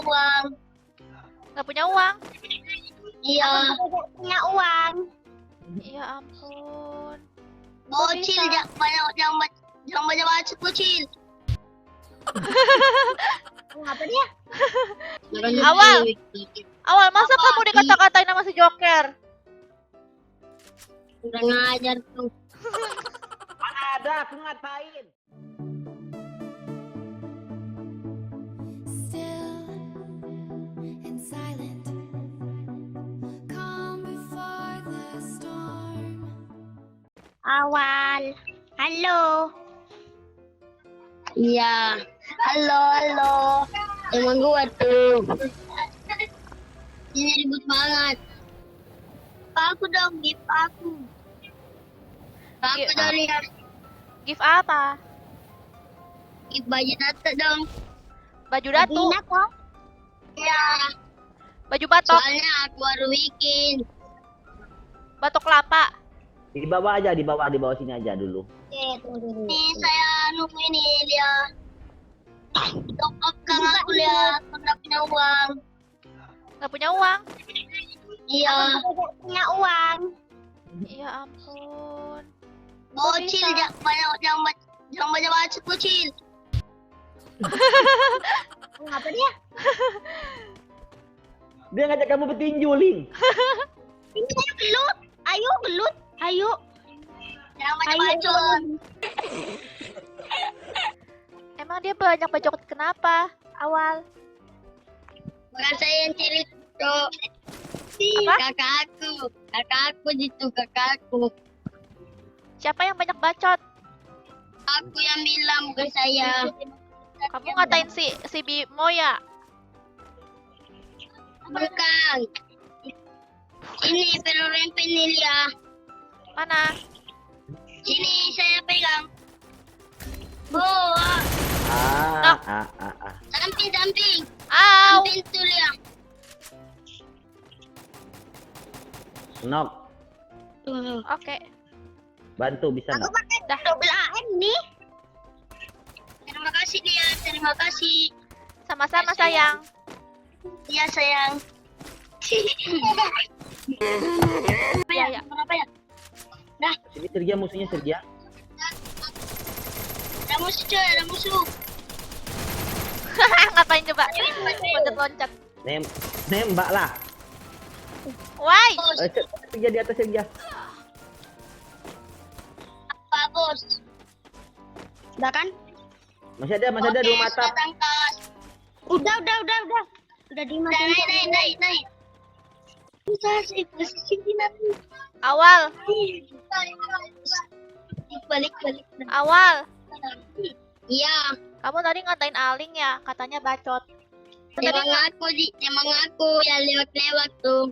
uang. Nggak punya uang? Iya. Aku punya uang. Ya ampun. Bocil, jangan banyak bacot bocil. Apa dia? Awal masa Apa? kamu dikata-katain sama si Joker? Udah ngajar tuh. Mana ada, aku ngatain. Still and silent, calm before the storm. Awal. Halo. Iya. Halo. Emang gua tuh. Ini ribut banget. Aku dong, gift aku. Aku Gift dari Gift apa? gift baju Tata dong. Baju datu? Iya. Baju batok? Soalnya aku baru bikin. Batok kelapa? Di bawah sini aja dulu. Oke, tunggu dulu. Nih saya nunggu ini dia. Top up kan aku lihat, aku nggak punya uang. Nggak punya uang? Iya. Aku punya uang. Ya ampun. Bocil, jangan banyak bacot bocil. Apa dia? Dia ngajak kamu bertinju, Ling. Ini gelut. Ayo gelut. Ayo. Jangan banyak bacot. Emang dia banyak bacot kenapa? Awal. Bukan saya yang cerita. Apa? Kakakku gitu, kakakku. Siapa yang banyak bacot? Aku yang bilang, bukan saya. Kamu ngatain si Bimo ya? Bukan. Ini perorempe nih Lia. Mana? Sini saya pegang. Oh, samping. Au! Samping tuh Lia. Nok, Oke. bantu bisa Aku nok. pakai double AM nih. Terima kasih Lia, terima kasih. Sama-sama sayang. Iya sayang. Iya, ya. Apa ya? Dah, Ini Sergia musuhnya Sergia. ada musuh coy, ada musuh. Ngapain coba? Loncat-loncat. Nembak lah. Why? Bos, Sergia di atas Sergia. apa bos? Udah kan? Masih ada dua mata. Sudah tangkas. Udah. Udah di mata. Naik. Susah sih posisi nanti. Awal. Balik. Awal. Iya. Kamu tadi ngatain Aling ya? Katanya bacot. Emang aku yang lewat tuh.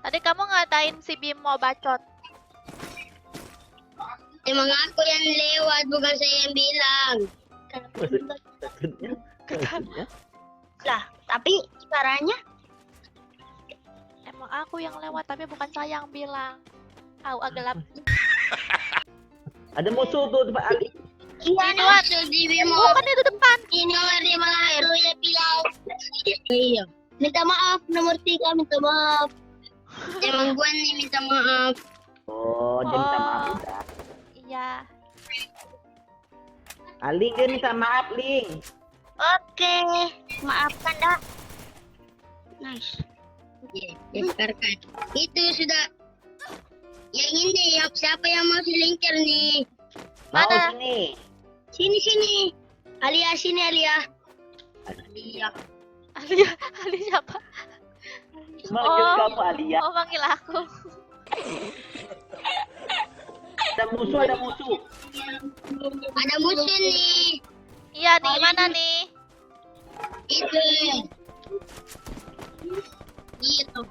Tadi kamu ngatain si Bimo bacot. Emang aku yang lewat, bukan saya yang bilang. Maksudnya? Lah, tapi caranya Emang aku yang lewat tapi bukan saya yang bilang. Gelap. Ada musuh tuh tempat Ali. iya Ini, nih Wan. di Bimo. Bukan itu depan. Ini di mana itu ya bilang. Iya. Minta maaf nomor 3, minta maaf. Emang gua nih minta maaf. Oh, dia minta maaf. Udah. Iya. Aling dia minta maaf, Ling. Oke, maafkan dah. Nice. Disekarkan. Itu sudah. Yang ini siapa yang mau selingkir nih? Mau Mana? sini. Sini. Alia sini Alia. Alia. Ali siapa? Manggil Oh. kamu Alia. Oh, panggil aku. Ada musuh. Ada musuh nih. Iya nih, mana nih? Itu. Gitu.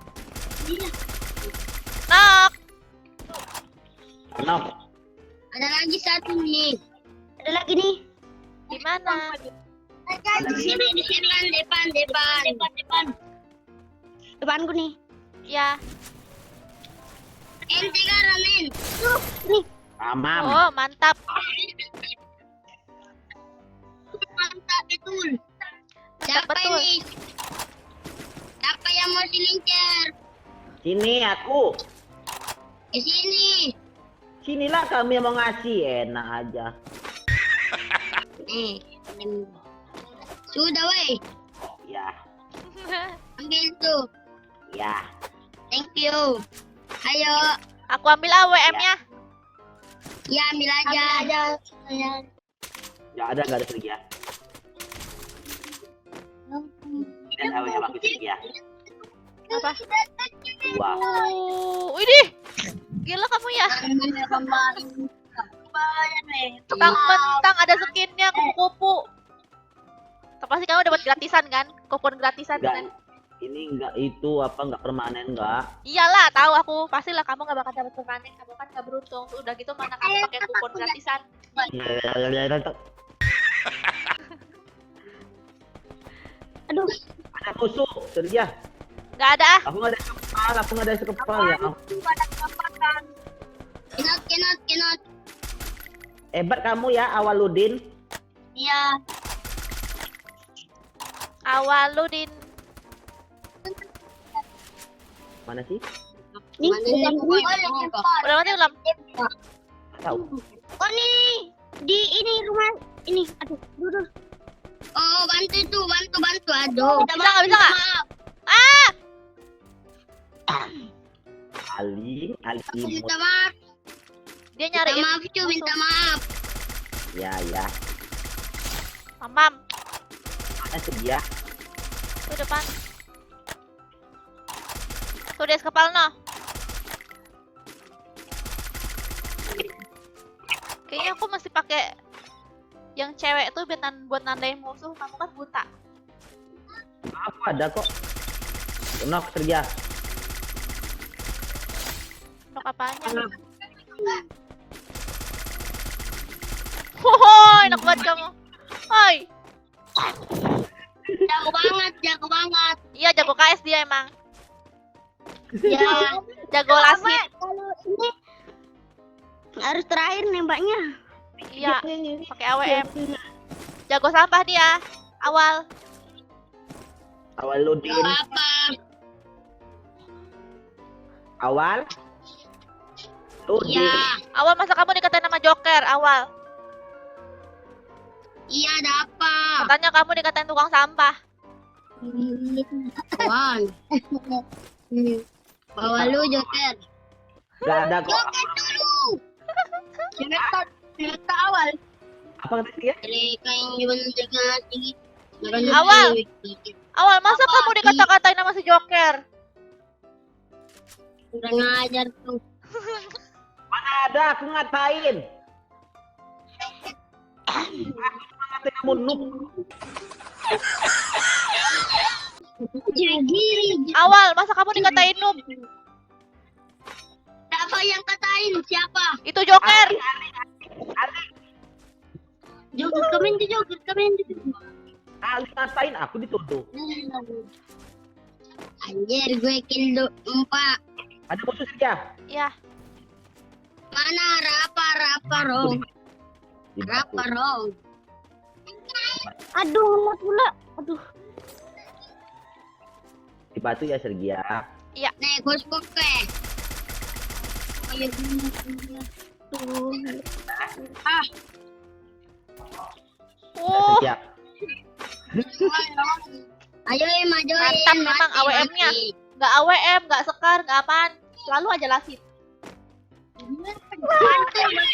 Nok. Nok. Ada lagi satu nih. Ada lagi nih. Di mana? Di sini depan. Depanku nih. Ya. Ente karamen. Tuh, nih. Amam. Oh, mantap. Mantap betul. Siapa betul. ini? Siapa yang mau silincer? Sini aku. Ke sini. Sinilah kami yang mau ngasih. Enak aja. Nih. Sudah, weh. Ya. Ambil tuh. Ya. Thank you. Ayo. Aku ambil AWM-nya. Ya, ambil aja. Ya ada nggak ada Sergia? Dan apa yang aku Sergia? Apa? Wah. Widih. Gila kamu ya. Mentang-mentang ada skinnya kupu-kupu. Pasti kamu dapat gratisan kan? Kupon gratisan Enggak. kan? Ini enggak itu apa enggak permanen enggak? Iyalah, tahu aku. Pastilah kamu gak bakal dapat permanen. Kamu kan gak beruntung. Udah gitu mana kamu pakai kupon gratisan. Aduh. Ada musuh Sergia. Gak ada ah. Aku nggak ada kepala, aku nggak ada kepala ya. Cannot. Hebat kamu ya Awaludin. Iya. Awaludin. Mana sih? Nih, Udah mati belum? Tahu. Oh nih, di ini rumah ini. Aduh, duduk. Oh, bantu itu, bantu. Aduh. Bisa nggak? Maaf. Ah! Ali Minta maaf. Dia Minta nyariin. maaf, cu, minta maaf. Ya. Mamam. Mana Sergia? Tuh depan. Tuh des kepala no. Kayaknya aku masih pakai yang cewek tuh buat nandain musuh. Kamu kan buta. Aku ada kok. Kenok Sergia. Untuk apanya? Hohoi, enak banget kamu. Hoi. Jago banget. Iya, jago KS dia emang. Ya. Jago lasit. Kalau ini harus terakhir nembaknya. Iya, pakai AWM. Jago sampah dia. Awal. Awaludin. Apa? Awal. Udin. Iya. Awal masa kamu dikatain nama Joker, awal. Iya, ada apa? Katanya kamu dikatain tukang sampah. Wan. Bawa lu Joker. Gak ada kok. Joker dulu. Joker awal. Apa kata Sergia? Jadi kayak gimana dengan tinggi. Awal. Awal masa kamu dikata-katain nama si Joker? Udah ngajar tuh. Mana ada aku ngatain. Aku ngatain kamu noob. Jadi. Awal masa kamu dikatain noob? Siapa yang katain? Siapa? Itu Joker. Joker komen tuh Joker komen tuh. Ali ngatain aku dituduh. Anjir gue kill 4. Ada musuh Sergia. Ya, Mana Rapa Rong? Rapa Rong. Aduh, lat pula. Aduh. Di batu ya Sergia. Nih, gue spoke. Ayo tuh. Ah, oh, Sergia. ayo maju. Mantap memang AWM-nya. Nggak AWM, nggak sekar, nggak apaan. Selalu aja lasit.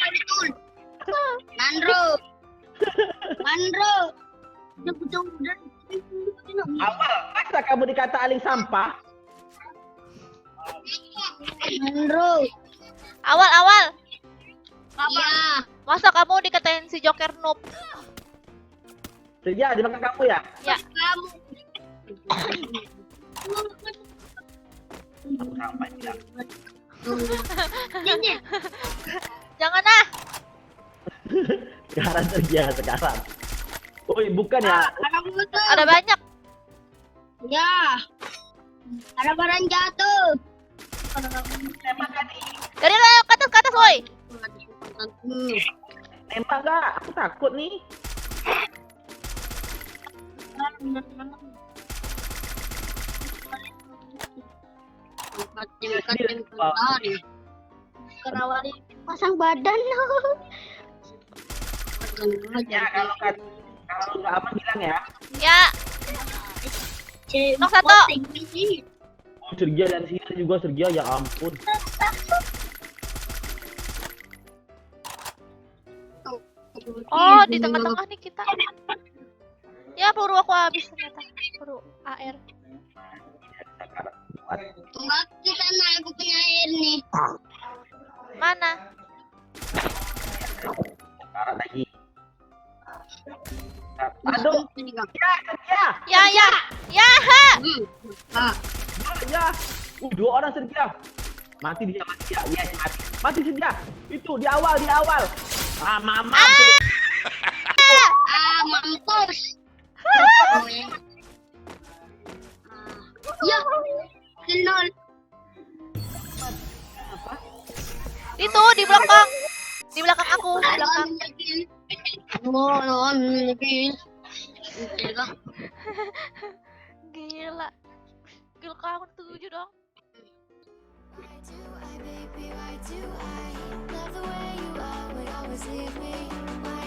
Betul. Mandro. Awal, masa kamu dikata aling sampah? Mandro. Awal. Iya. Masa kamu dikatain si Joker noob? Sergia, di belakang kamu ya? Ya, Kamu. Aku sampai bilang. Ini. jangan ah. Sekarang Sergia, sekarang. Woi, bukan ya? Kamu betul. Ada banyak. Ya. Ada barang jatuh. Dari ke atas, woi. Nembak nggak? Aku takut nih. Kerawali pasang badan loh. Ya kalau nggak aman bilang ya. Ya, Nok satu. Oh, Sergia dan sini juga Sergia, ya ampun. Oh, di tengah-tengah nih kita. Ya, peluru aku habis ternyata. Peluru AR. Enggak, kita naik, aku punya air nih. Mana? Karat lagi. Aduh, ya Sergia. Ya, ya. Ya, ha. Ya. Dua orang Sergia. Mati dia, mati dia. Yes, mati. Mati Sergia. Itu di awal. Mama. Mampus. Ya, kenal. Itu di belakang. Di belakang aku, di belakang. Gila. Gila kamu 7 dong. Why do I, baby, why do I love the way you always leave me? Why